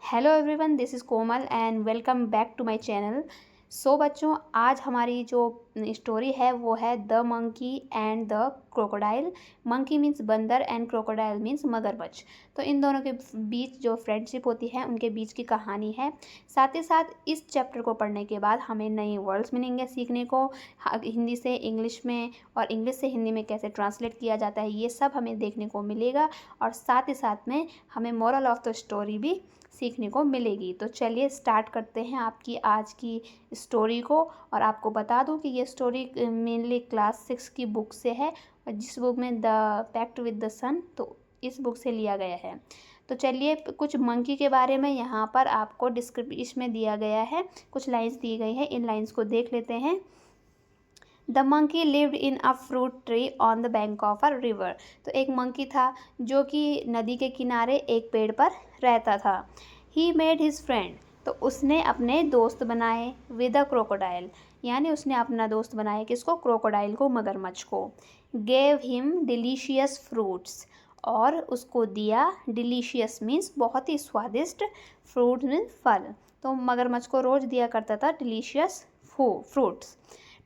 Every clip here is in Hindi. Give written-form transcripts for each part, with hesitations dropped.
Hello everyone, this is Komal and welcome back to my channel. So बच्चों, आज हमारी जो स्टोरी है वो है the monkey and the crocodile. Monkey means बंदर एंड क्रोकोडाइल मीन्स मगरमच्छ। तो इन दोनों के बीच जो फ्रेंडशिप होती है उनके बीच की कहानी है। साथ ही साथ इस चैप्टर को पढ़ने के बाद हमें नई वर्ड्स मिलेंगे सीखने को, हिंदी से इंग्लिश में और इंग्लिश से हिंदी में कैसे ट्रांसलेट किया जाता है ये सब हमें देखने को मिलेगा। और साथ ही साथ में हमें मोरल ऑफ द स्टोरी भी सीखने को मिलेगी। तो चलिए स्टार्ट करते हैं आपकी आज की स्टोरी को। और आपको बता दूं कि ये स्टोरी मेनली क्लास 6 की बुक से है, और जिस बुक में द पैक्ट विद द सन, तो इस बुक से लिया गया है। तो चलिए कुछ मंकी के बारे में यहाँ पर आपको डिस्क्रिप्शन में दिया गया है, कुछ लाइंस दी गई है, इन लाइंस को देख लेते हैं। The monkey lived in a fruit tree on the bank of a river. तो एक मंकी था जो कि नदी के किनारे एक पेड़ पर रहता था। ही मेड हिज फ्रेंड, तो उसने अपने दोस्त बनाए विद अ क्रोकोडाइल, यानी उसने अपना दोस्त बनाया किसको, क्रोकोडाइल को, मगरमच्छ को। गेव हिम डिलीशियस फ्रूट्स, और उसको दिया, डिलीशियस मीन्स बहुत ही स्वादिष्ट, फ्रूट मीन्स फल। तो मगरमच्छ को रोज़ दिया करता था delicious fruits.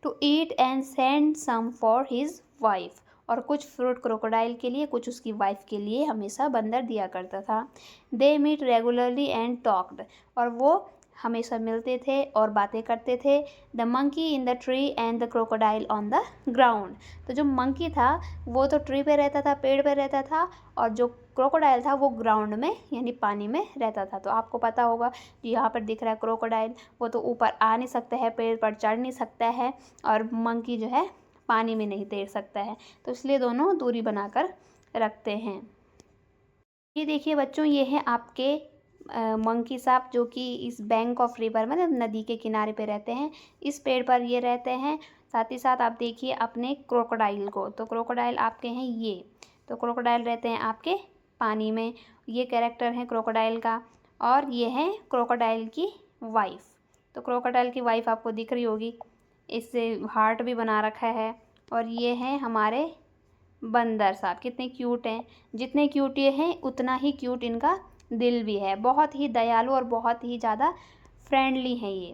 To eat and send some for his wife, और कुछ फ्रूट क्रोकोडाइल के लिए, कुछ उसकी वाइफ के लिए हमेशा बंदर दिया करता था। They meet regularly and talked, और वो हमेशा मिलते थे और बातें करते थे। The monkey in the tree and the crocodile on the ground. तो जो मंकी था वो तो ट्री पे रहता था, पेड़ पे रहता था, और जो क्रोकोडाइल था वो ग्राउंड में यानी पानी में रहता था। तो आपको पता होगा जो यहाँ पर दिख रहा है क्रोकोडाइल, वो तो ऊपर आ नहीं सकता है, पेड़ पर चढ़ नहीं सकता है, और मंकी जो है पानी में नहीं तैर सकता है। तो इसलिए दोनों दूरी बनाकर रखते हैं। ये देखिए बच्चों, ये है आपके मंकी साहब जो कि इस बैंक ऑफ रिवर मतलब नदी के किनारे पे रहते हैं, इस पेड़ पर ये रहते हैं। साथ ही साथ आप देखिए अपने क्रोकोडाइल को, तो क्रोकोडाइल आपके हैं ये, तो क्रोकोडाइल रहते हैं आपके पानी में, ये कैरेक्टर है क्रोकोडाइल का। और ये है क्रोकोडाइल की वाइफ, तो क्रोकोडाइल की वाइफ आपको दिख रही होगी, इससे हार्ट भी बना रखा है। और ये हैं हमारे बंदर साहब, कितने क्यूट हैं, जितने क्यूट ये हैं उतना ही क्यूट इनका दिल भी है, बहुत ही दयालु और बहुत ही ज़्यादा फ्रेंडली हैं ये।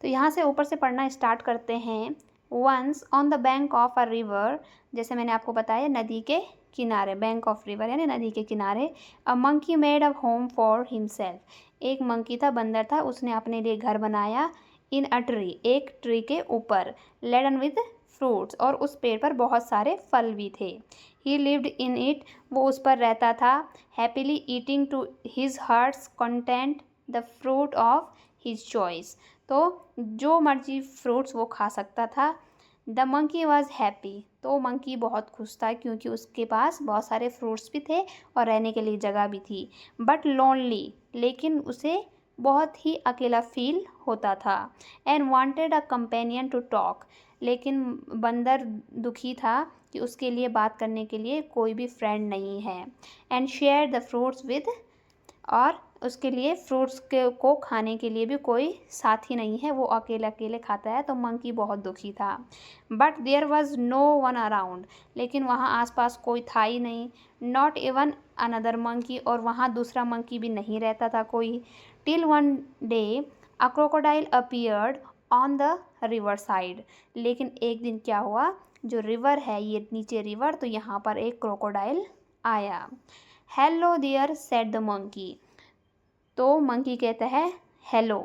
तो यहाँ से ऊपर से पढ़ना स्टार्ट करते हैं। Once on the bank of a river, जैसे मैंने आपको बताया नदी के किनारे, बैंक ऑफ रिवर यानी नदी के किनारे। A monkey made a home for himself, एक मंकी था, बंदर था, उसने अपने लिए घर बनाया। इन अ ट्री, एक ट्री के ऊपर। लेडन विद फ्रूट्स, और उस पेड़ पर बहुत सारे फल भी थे। ही लिव्ड इन इट, वो उस पर रहता था। Happily eating to his heart's content the fruit of his choice, तो जो मर्जी फ्रूट्स वो खा सकता था। द मंकी वॉज हैप्पी, तो मंकी बहुत खुश था क्योंकि उसके पास बहुत सारे फ्रूट्स भी थे और रहने के लिए जगह भी थी। बट लोनली, लेकिन उसे बहुत ही अकेला फील होता था। And wanted a companion to talk, लेकिन बंदर दुखी था कि उसके लिए बात करने के लिए कोई भी फ्रेंड नहीं है। And share the fruits with, और उसके लिए फ्रूट्स को खाने के लिए भी कोई साथी नहीं है, वो अकेले अकेले खाता है, तो मंकी बहुत दुखी था। But there was no one around, लेकिन वहाँ आसपास कोई था ही नहीं। नॉट इवन अनदर मंकी, और वहाँ दूसरा मंकी भी नहीं रहता था कोई। Till one day a crocodile appeared on the river side, लेकिन एक दिन क्या हुआ, जो रिवर है ये नीचे रिवर, तो यहाँ पर एक क्रोकोडाइल आया। Hello there said the monkey, तो मंकी कहता है हेलो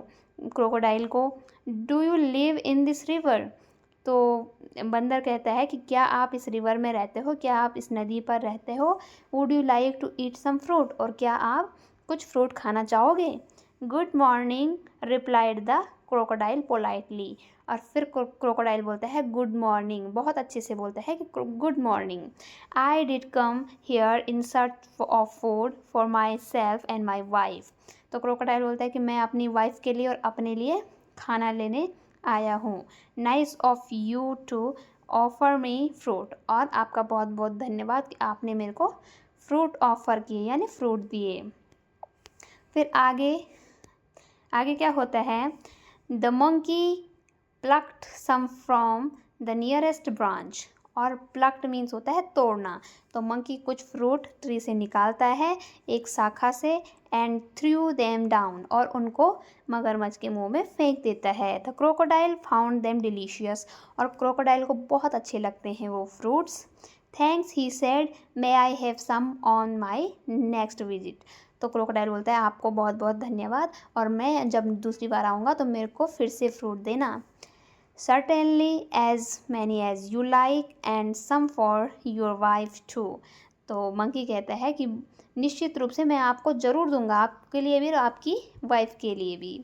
क्रोकोडाइल को। Do you live in this river, तो बंदर कहता है कि क्या आप इस रिवर में रहते हो, क्या आप इस नदी पर रहते हो। Would you like to eat some fruit, और क्या आप कुछ फ्रूट खाना चाहोगे। Good morning replied the crocodile politely, और फिर क्रोकोडाइल बोलता है गुड मॉर्निंग, बहुत अच्छे से बोलता है कि good morning. I did come here in search of food for my self and my wife, तो क्रोकोडाइल बोलता है कि मैं अपनी वाइफ के लिए और अपने लिए खाना लेने आया हूँ। Nice of you to offer me fruit, और आपका बहुत बहुत धन्यवाद कि आपने मेरे को फ्रूट ऑफ़र किए यानी फ्रूट दिए। फिर आगे आगे क्या होता है, the monkey plucked some from the nearest branch, और प्लक्ड मीन्स होता है तोड़ना। तो मंकी कुछ फ्रूट ट्री से निकालता है एक शाखा से एंड थ्रू देम डाउन, और उनको मगरमच्छ के मुंह में फेंक देता है। The crocodile found them delicious, और क्रोकोडाइल को बहुत अच्छे लगते हैं वो fruits. Thanks he said, may I have some on my next visit. तो क्रोकोडाइल बोलता है आपको बहुत बहुत धन्यवाद, और मैं जब दूसरी बार आऊँगा तो मेरे को फिर से फ्रूट देना। Certainly as many as you like and some for your wife too। तो मंकी कहता है कि निश्चित रूप से मैं आपको ज़रूर दूंगा, आपके लिए भी और आपकी वाइफ के लिए भी।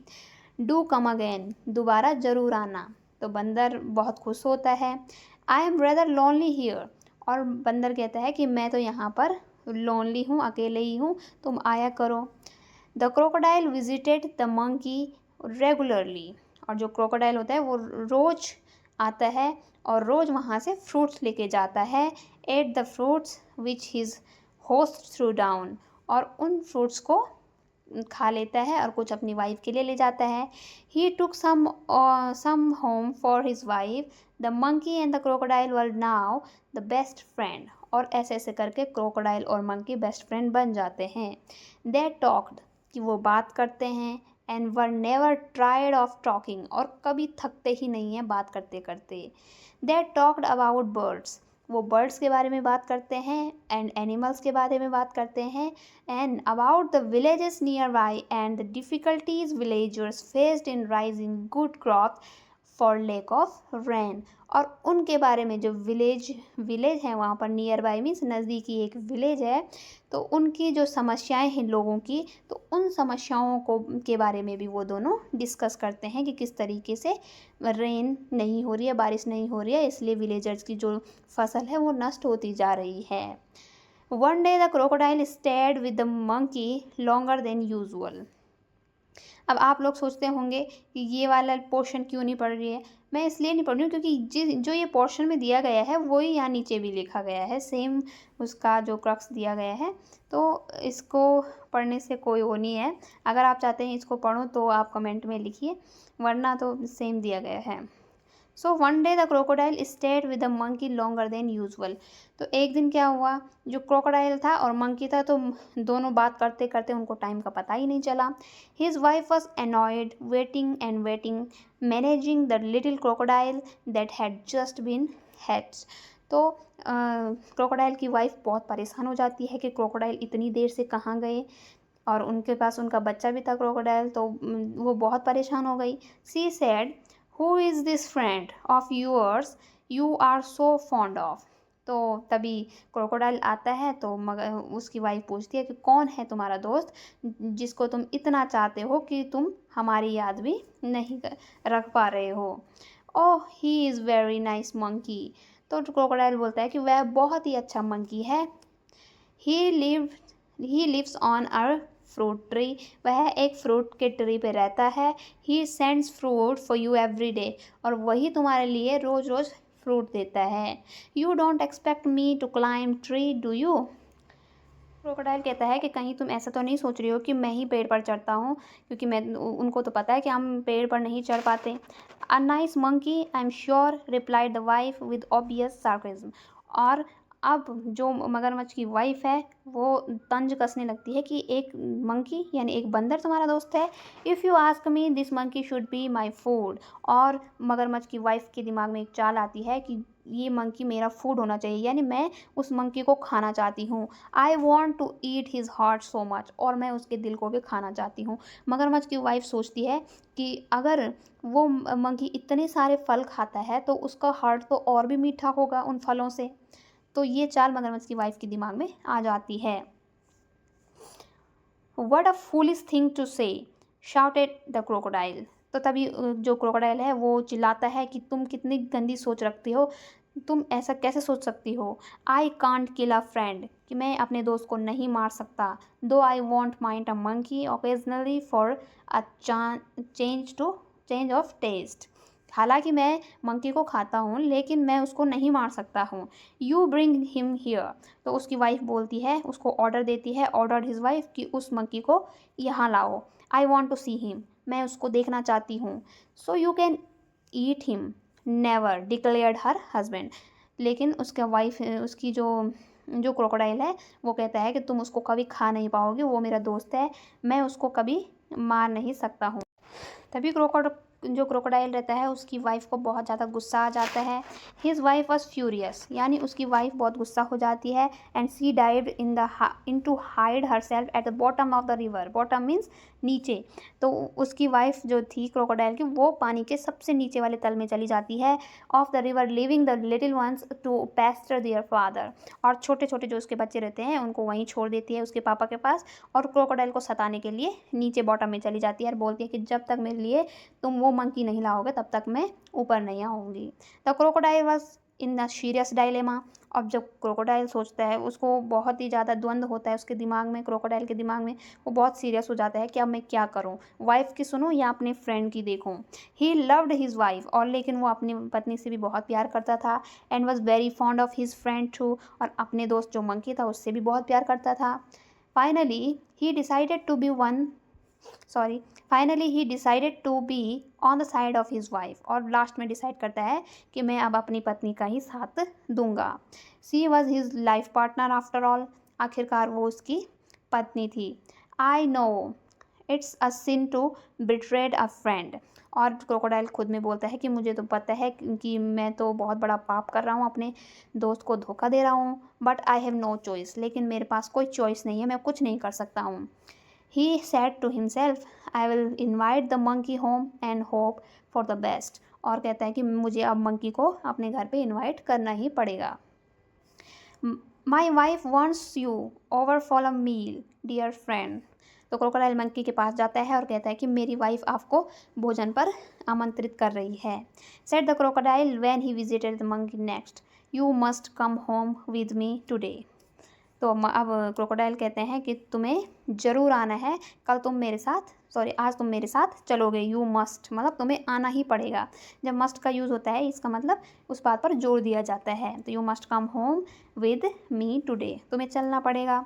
डू कम अगेन, दोबारा ज़रूर आना। तो बंदर बहुत खुश होता है। I am rather lonely here, और बंदर कहता है कि मैं तो यहाँ पर लोनली हूँ, अकेले ही हूँ, तुम आया करो। The crocodile visited the monkey regularly, और जो क्रोकोडाइल होता है वो रोज़ आता है और रोज़ वहाँ से फ्रूट्स लेके जाता है। At the fruits which his host through down, और उन फ्रूट्स को खा लेता है और कुछ अपनी वाइफ के लिए ले जाता है। He took some home for his wife. The monkey and the crocodile were now the best friend, और ऐसे ऐसे करके क्रोकोडाइल और मंकी बेस्ट फ्रेंड बन जाते हैं। दे टॉक्ड, कि वो बात करते हैं, and were never tried of talking, और कभी थकते ही नहीं हैं बात करते करते। दे टॉक्ड अबाउट बर्ड्स, वो बर्ड्स के बारे में बात करते हैं, एंड एनिमल्स के बारे में बात करते हैं, and about the villages near by and the difficulties villagers faced in rising good crop for lake of rain, और उनके बारे में जो विलेज है वहाँ पर नियर बाई मीन्स नज़दीकी एक विलेज है, तो उनकी जो समस्याएं हैं लोगों की, तो उन समस्याओं को के बारे में भी वो दोनों डिस्कस करते हैं कि किस तरीके से रेन नहीं हो रही है, बारिश नहीं हो रही है, इसलिए विलेजर्स की जो फसल है वो नष्ट होती जा रही है। One day the crocodile stayed with the monkey longer than usual. अब आप लोग सोचते होंगे कि ये वाला पोर्शन क्यों नहीं पढ़ रही है। मैं इसलिए नहीं पढ़ रही हूँ क्योंकि जो ये पोर्शन में दिया गया है वही यहाँ नीचे भी लिखा गया है, सेम उसका जो क्रक्स दिया गया है। तो इसको पढ़ने से कोई वो नहीं है। अगर आप चाहते हैं इसको पढ़ो तो आप कमेंट में लिखिए, वरना तो सेम दिया गया है। So one day the crocodile stayed with the monkey longer than usual. तो एक दिन क्या हुआ, जो क्रोकोडाइल था और मंकी था तो दोनों बात करते करते उनको टाइम का पता ही नहीं चला। His wife was annoyed waiting and waiting managing the little crocodile that had just been हैट्स। तो क्रोकोडाइल की वाइफ बहुत परेशान हो जाती है कि क्रोकोडाइल इतनी देर से कहाँ गए, और उनके पास उनका बच्चा भी था क्रोकोडाइल, तो वो बहुत परेशान हो गई। She said, who is this friend of yours you are so fond of. तो तभी क्रोकोडाइल आता है, तो मगर उसकी वाइफ पूछती है कि कौन है तुम्हारा दोस्त जिसको तुम इतना चाहते हो कि तुम हमारी याद भी नहीं रख पा रहे हो। Oh he is very nice monkey. तो क्रोकोडाइल बोलता है कि वह बहुत ही अच्छा मंकी है। He lives on a fruit tree, वह एक फ्रूट के ट्री पे रहता है। He sends fruit for you every day, और वही तुम्हारे लिए रोज़ रोज़ फ्रूट देता है। You don't expect me to climb tree do you. Crocodile कहता है कि कहीं तुम ऐसा तो नहीं सोच रही हो कि मैं ही पेड़ पर चढ़ता हूँ, क्योंकि मैं उनको तो पता है कि हम पेड़ पर नहीं चढ़ पाते। A nice monkey I am sure, replied the wife with obvious sarcasm. और अब जो मगरमच्छ की वाइफ है वो तंज कसने लगती है कि एक मंकी यानी एक बंदर तुम्हारा दोस्त है। If you ask me this monkey should be my food. और मगरमच्छ की वाइफ के दिमाग में एक चाल आती है कि ये मंकी मेरा फूड होना चाहिए, यानी मैं उस मंकी को खाना चाहती हूँ। I want to eat his heart so much, और मैं उसके दिल को भी खाना चाहती हूँ। मगरमच्छ की वाइफ सोचती है कि अगर वो मंकी इतने सारे फल खाता है तो उसका हार्ट तो और भी मीठा होगा उन फलों से। तो ये चाल मगरमच्छ की वाइफ के दिमाग में आ जाती है। What a foolish thing to say, shouted the crocodile। तो तभी जो क्रोकोडाइल है वो चिल्लाता है कि तुम कितनी गंदी सोच रखती हो, तुम ऐसा कैसे सोच सकती हो। I can't kill a friend, कि मैं अपने दोस्त को नहीं मार सकता। Though I won't mind a monkey occasionally for a change of taste. हालांकि मैं मंकी को खाता हूँ लेकिन मैं उसको नहीं मार सकता हूँ। You bring him here. तो उसकी वाइफ बोलती है, उसको ऑर्डर देती है, ऑर्डर हिज वाइफ, कि उस मंकी को यहाँ लाओ। I want to see him, मैं उसको देखना चाहती हूँ। So you can eat him never, declared her husband. लेकिन उसका वाइफ उसकी जो क्रोकोडाइल है वो कहता है कि तुम उसको कभी खा नहीं पाओगे, वो मेरा दोस्त है, मैं उसको कभी मार नहीं सकता हूँ। तभी जो क्रोकोडाइल रहता है उसकी वाइफ को बहुत ज़्यादा गुस्सा आ जाता है। हिज वाइफ वॉज फ्यूरियस, यानी उसकी वाइफ बहुत गुस्सा हो जाती है। And she dive in to hide herself at the bottom of the river. Bottom means नीचे। तो उसकी वाइफ जो थी क्रोकोडाइल की, वो पानी के सबसे नीचे वाले तल में चली जाती है। Of the river, leaving the little ones to pester their father. और छोटे छोटे जो उसके बच्चे रहते हैं उनको वहीं छोड़ देती है उसके पापा के पास, और क्रोकोडाइल को सताने के लिए नीचे बॉटम में चली जाती है और बोलती है कि जब तक मेरे लिए तुम वो मंकी नहीं लाओगे तब तक मैं ऊपर नहीं आऊँगी। The crocodile was in the serious dilemma. अब जब क्रोकोडाइल सोचता है, उसको बहुत ही ज़्यादा द्वंद्व होता है उसके दिमाग में, क्रोकोडाइल के दिमाग में, वो बहुत सीरियस हो जाता है कि अब मैं क्या करूं, वाइफ की सुनूं या अपने फ्रेंड की देखूं। ही लव्ड हिज वाइफ, और लेकिन वो अपनी पत्नी से भी बहुत प्यार करता था। And was very fond of his friend too, और अपने दोस्त जो मंकी था उससे भी बहुत प्यार करता था। Finally he decided to be one finally he decided to be on the side of his wife, और लास्ट में डिसाइड करता है कि मैं अब अपनी पत्नी का ही साथ दूंगा। She was his life partner after all, आखिरकार वो उसकी पत्नी थी। I know it's a sin to betrayed a friend, और क्रोकोडाइल खुद में बोलता है कि मुझे तो पता है कि मैं तो बहुत बड़ा पाप कर रहा हूँ, अपने दोस्त को धोखा दे रहा हूँ। But I have no choice, लेकिन मेरे पास कोई चॉइस नहीं है, मैं कुछ नहीं कर सकता हूँ। He said to himself, I will invite the monkey home and hope for the best. और कहता है कि मुझे अब मंकी को अपने घर पे इनवाइट करना ही पड़ेगा। My wife wants you over for a meal, dear friend. तो क्रोकोडाइल मंकी के पास जाता है और कहता है कि मेरी वाइफ आपको भोजन पर आमंत्रित कर रही है। Said the crocodile when he visited the monkey next, You must come home with me today. तो अब क्रोकोडाइल कहते हैं कि तुम्हें ज़रूर आना है, आज तुम मेरे साथ चलोगे। यू मस्ट मतलब तुम्हें आना ही पड़ेगा। जब मस्ट का यूज़ होता है इसका मतलब उस बात पर जोर दिया जाता है। तो you must come home with me today, तुम्हें चलना पड़ेगा।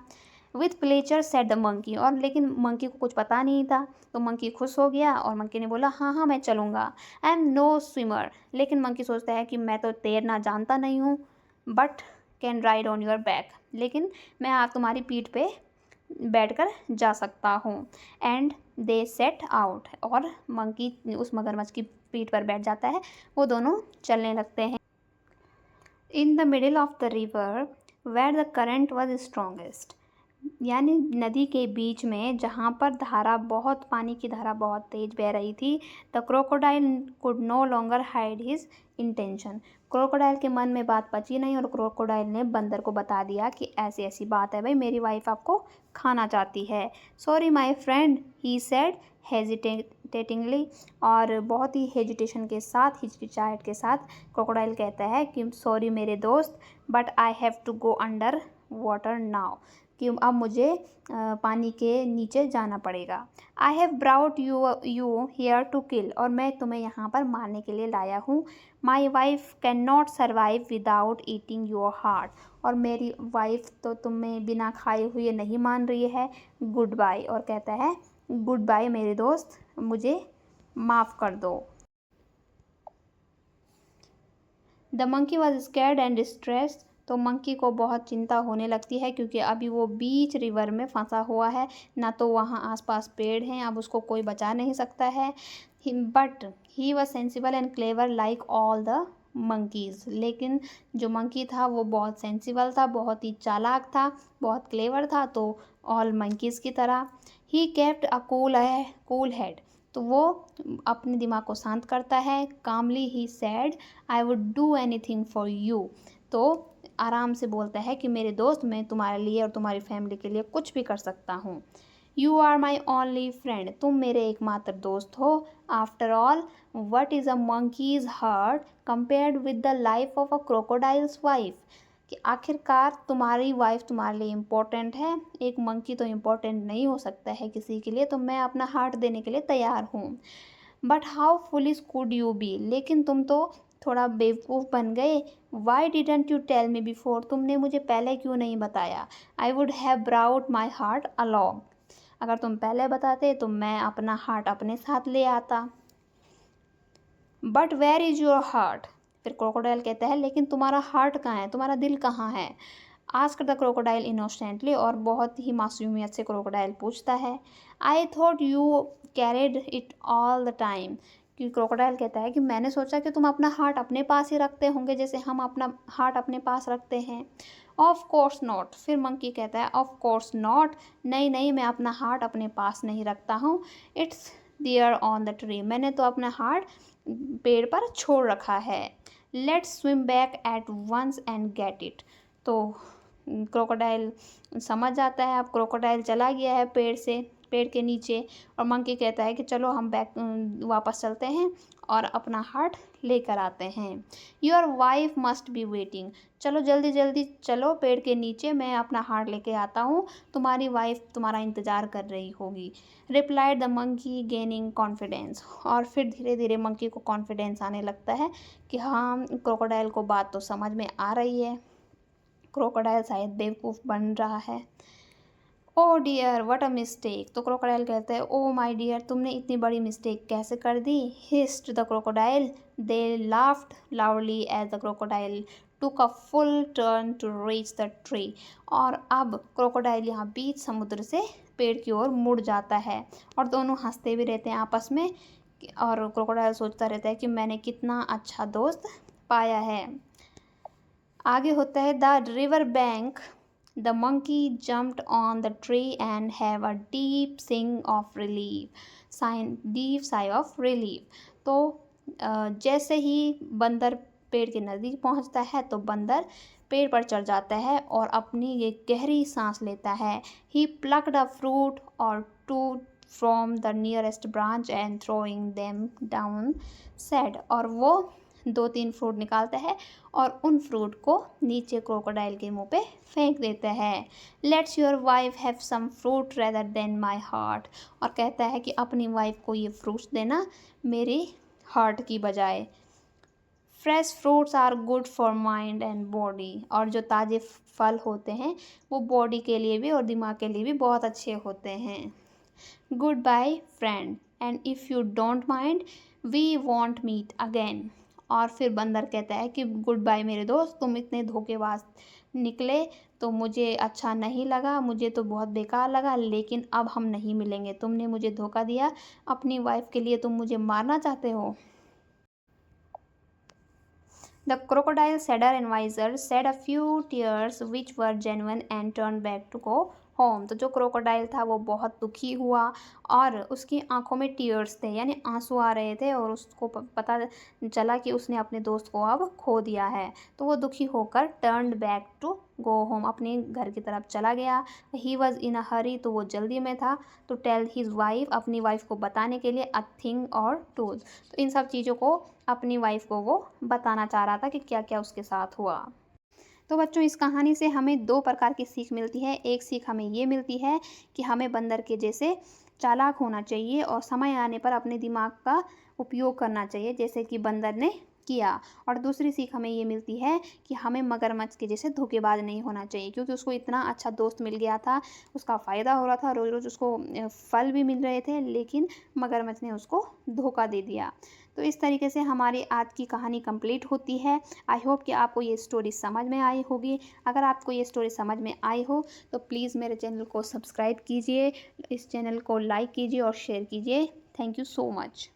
With pleasure said the monkey, और लेकिन मंकी को कुछ पता नहीं था, तो मंकी खुश हो गया और मंकी ने बोला हाँ हाँ मैं चलूँगा। आई एम नो स्विमर, लेकिन मंकी सोचता है कि मैं तो तैरना जानता नहीं हूँ। But can ride on your back, लेकिन मैं आप तुम्हारी पीठ पे बैठकर जा सकता हूँ। एंड दे सेट आउट, और मंकी उस मगरमच्छ की पीठ पर बैठ जाता है, वो दोनों चलने लगते हैं। In the middle of the river where the current was strongest, यानी नदी के बीच में जहाँ पर पानी की धारा बहुत तेज बह रही थी। The crocodile could no longer hide his intention, crocodile के मन में बात पची नहीं, और क्रोकोडाइल ने बंदर को बता दिया कि ऐसी ऐसी बात है भाई, मेरी वाइफ आपको खाना चाहती है। Sorry my friend, he said hesitatingly, और बहुत ही हेजिटेशन के साथ, हिचकिचाहट के साथ क्रोकोडाइल कहता है कि सॉरी मेरे दोस्त, but I have to go under water now, कि अब मुझे पानी के नीचे जाना पड़ेगा। I have brought you here to kill, और मैं तुम्हें यहाँ पर मारने के लिए लाया हूँ। My wife can not survive without eating your heart, और मेरी वाइफ तो तुम्हें बिना खाए हुए नहीं मान रही है। गुड बाय, और कहता है गुड बाय मेरे दोस्त, मुझे माफ़ कर दो। The monkey was scared and distressed, तो मंकी को बहुत चिंता होने लगती है, क्योंकि अभी वो बीच रिवर में फंसा हुआ है, ना तो वहाँ आसपास पेड़ हैं, अब उसको कोई बचा नहीं सकता है। But he was sensible and clever like all the monkeys, लेकिन जो मंकी था वो बहुत सेंसिबल था, बहुत ही चालाक था, बहुत क्लेवर था, तो ऑल मंकीज़ की तरह। He kept a cool head, तो वो अपने दिमाग को शांत करता है। Calmly he said I would do anything for you, तो आराम से बोलता है कि मेरे दोस्त, मैं तुम्हारे लिए और तुम्हारी फैमिली के लिए कुछ भी कर सकता हूँ। You are my only friend, तुम मेरे एकमात्र दोस्त हो। After all what is a monkey's heart compared with the life of a crocodile's wife, कि आखिरकार तुम्हारी वाइफ तुम्हारे लिए इम्पोर्टेंट है, एक मंकी तो इम्पोर्टेंट नहीं हो सकता है किसी के लिए, तो मैं अपना हार्ट देने के लिए तैयार हूँ। But how foolish could you be, लेकिन तुम तो थोड़ा बेवकूफ़ बन गए। Why didn't you tell me before, तुमने मुझे पहले क्यों नहीं बताया। I would have brought my heart along, अगर तुम पहले बताते तो मैं अपना हार्ट अपने साथ ले आता। But where is your heart, फिर क्रोकोडाइल कहता है लेकिन तुम्हारा हार्ट कहाँ है, तुम्हारा दिल कहाँ है? आस्क्ड द क्रोकोडाइल इनोसेंटली, और बहुत ही मासूमियत से क्रोकोडाइल पूछता है। I thought you carried it all the time, कि क्रोकोडाइल कहता है कि मैंने सोचा कि तुम अपना हार्ट अपने पास ही रखते होंगे जैसे हम अपना हार्ट अपने पास रखते हैं। ऑफ कोर्स नॉट, फिर मंकी कहता है ऑफ कोर्स नॉट, नहीं नहीं मैं अपना हार्ट अपने पास नहीं रखता हूँ। It's there on the tree, मैंने तो अपना हार्ट पेड़ पर छोड़ रखा है। Let's swim back at once and get it, तो क्रोकोडाइल समझ जाता है अब क्रोकोडाइल चला गया है पेड़ के नीचे, और मंकी कहता है कि चलो हम वापस चलते हैं और अपना हार्ट लेकर आते हैं। Your wife must be waiting, चलो जल्दी जल्दी चलो पेड़ के नीचे, मैं अपना हार्ट लेके आता हूँ, तुम्हारी वाइफ तुम्हारा इंतज़ार कर रही होगी। Replied the monkey gaining confidence, और फिर धीरे धीरे मंकी को कॉन्फिडेंस आने लगता है कि हाँ क्रोकोडाइल को बात तो समझ में आ रही है, क्रोकोडाइल शायद बेवकूफ़ बन रहा है। ओ डियर व्हाट अ मिस्टेक, तो क्रोकोडाइल कहते हैं ओ माय डियर तुमने इतनी बड़ी मिस्टेक कैसे कर दी। Hissed the crocodile, they laughed loudly as the crocodile took a full turn to reach the tree, और अब क्रोकोडाइल यहाँ बीच समुद्र से पेड़ की ओर मुड़ जाता है, और दोनों हंसते भी रहते हैं आपस में, और क्रोकोडाइल सोचता रहता है कि मैंने कितना अच्छा दोस्त पाया है। आगे होता है the river bank, the monkey jumped on the tree and have a deep सिंग of relief deep sigh of relief, तो जैसे ही बंदर पेड़ के नज़दीक पहुंचता है तो बंदर पेड़ पर चढ़ जाता है और अपनी ये गहरी सांस लेता है। He plucked a fruit or two from the nearest branch and throwing them down said, और वो 2-3 फ्रूट निकालता है और उन फ्रूट को नीचे क्रोकोडाइल के मुंह पे फेंक देता है। Let's your wife have some fruit rather than my heart, और कहता है कि अपनी वाइफ को ये फ्रूट्स देना मेरी हार्ट की बजाय। Fresh fruits are good for mind and body, और जो ताज़े फल होते हैं वो बॉडी के लिए भी और दिमाग के लिए भी बहुत अच्छे होते हैं। Goodbye friend, and if you don't mind we won't meet again, और फिर बंदर कहता है कि गुड बाय मेरे दोस्त, तुम इतने धोखेबाज निकले तो मुझे अच्छा नहीं लगा, मुझे तो बहुत बेकार लगा, लेकिन अब हम नहीं मिलेंगे, तुमने मुझे धोखा दिया, अपनी वाइफ के लिए तुम मुझे मारना चाहते हो। The crocodile, sadder and wiser, shed a few tears which were genuine and turned back to go home. तो जो क्रोकोडाइल था वो बहुत दुखी हुआ और उसकी आंखों में टीयर्स थे, यानी आंसू आ रहे थे, और उसको पता चला कि उसने अपने दोस्त को अब खो दिया है, तो वो दुखी होकर turned back to go home, अपने घर की तरफ चला गया। ही वॉज इन अ हरी, तो वो जल्दी में था, तो टेल हिज वाइफ, अपनी वाइफ को बताने के लिए अ थिंग और टूज, तो इन सब चीज़ों को अपनी वाइफ को वो बताना चाह रहा था कि क्या क्या उसके साथ हुआ। तो बच्चों इस कहानी से हमें 2 प्रकार की सीख मिलती है। एक सीख हमें ये मिलती है कि हमें बंदर के जैसे चालाक होना चाहिए और समय आने पर अपने दिमाग का उपयोग करना चाहिए, जैसे कि बंदर ने किया। और दूसरी सीख हमें ये मिलती है कि हमें मगरमच्छ के जैसे धोखेबाज नहीं होना चाहिए, क्योंकि उसको इतना अच्छा दोस्त मिल गया था, उसका फ़ायदा हो रहा था, रोज़ रोज़ उसको फल भी मिल रहे थे, लेकिन मगरमच्छ ने उसको धोखा दे दिया। तो इस तरीके से हमारी आज की कहानी कंप्लीट होती है। आई होप कि आपको ये स्टोरी समझ में आई होगी। अगर आपको ये स्टोरी समझ में आई हो तो प्लीज़ मेरे चैनल को सब्सक्राइब कीजिए, इस चैनल को लाइक कीजिए और शेयर कीजिए। Thank you so much.